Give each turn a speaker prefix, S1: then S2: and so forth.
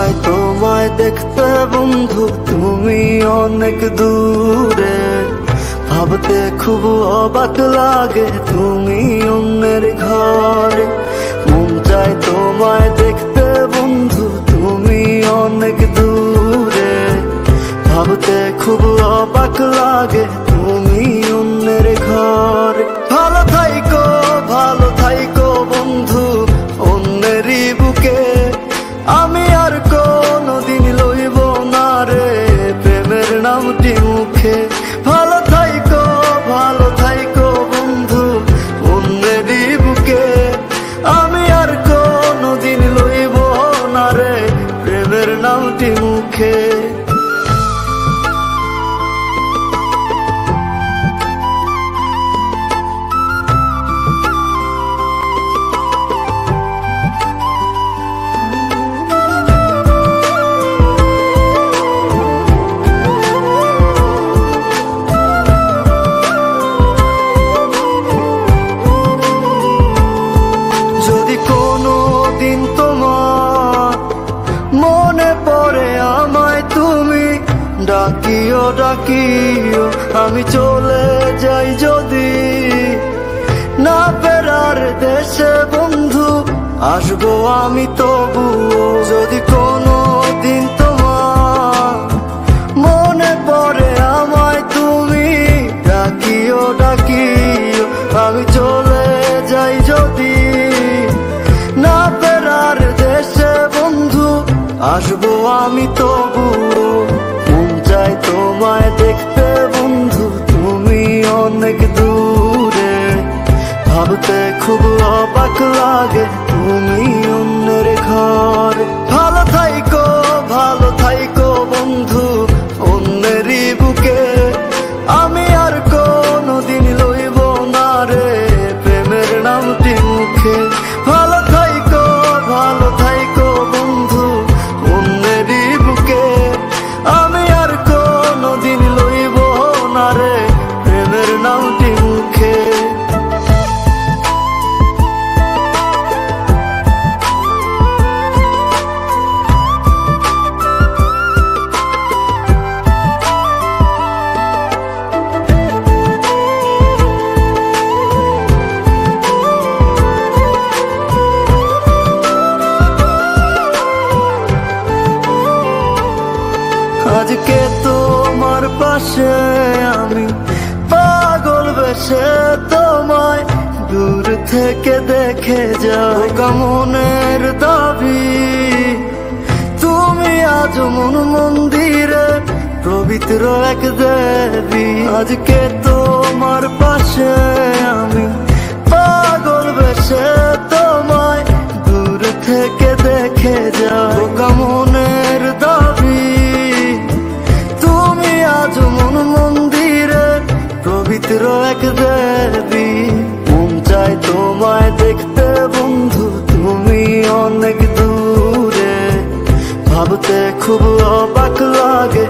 S1: চাই তোমায় দেখতে বন্ধু, তুমি অনেক দূরে। ভাবতে খুব অবাক লাগে তুমি অন্যের ঘরে। মন চাই তোমায় দেখতে বন্ধু, তুমি অনেক দূরে। ভাবতে খুব অবাক লাগে তুমি অন্যের ঘরে। ভালো থাইকো বন্ধু অন্যেরই বুকে। আমি আর কোনদিন লইব না রে প্রেমের নামটি মুখে। ভালো থাইকো বন্ধু অন্যেরই বুকে। আমি আর কোনদিন লইব না রে প্রেমের নামটি মুখে। যদি কোনো দিন তোমার মনে পড়ে আমায় তুমি ডাকিও আমি চলে যাই যদি না ফেরার দেশে বন্ধু, আসবো আমি তবুও। যদি কোনো দিন তোমার মনে পড়ে আমায় তুমি ডাকিও আমি চলে যাই যদি না ফেরার দেশে বন্ধু, আসবো আমি তবুও। মন চাই তোমায় দেখতে বন্ধু, তুমি অনেক দূরে। ভাবতে খুব অবাক লাগে তুমি অন্যের ঘরে। ভালো থাইকো বন্ধু অন্যেরই বুকে। আমি আর কোনদিন লইব না রে প্রেমের নামটি মুখে। ভালো থাইকো বন্ধু অন্যেরই বুকে। আমি আর কোনদিন লইব না রে প্রেমের নামটি মুখে। আজকে তোমার পাশে আমি পাগল বেশে তোমায় দূর থেকে দেখে যাই। মনের দাবি তুমি আজ মন মন্দিরে পবিত্র এক দেবী। আজকে তোমার পাশে আমি পাগল বেশে তোমায় দূর থেকে দেখে যাই। মনের দাবি তুমি আজ মন মন্দিরে পবিত্র এক দেবী। মন চাই তোমায় দেখতে বন্ধু, তুমি অনেক দূরে। ভাবতে খুব অবাক লাগে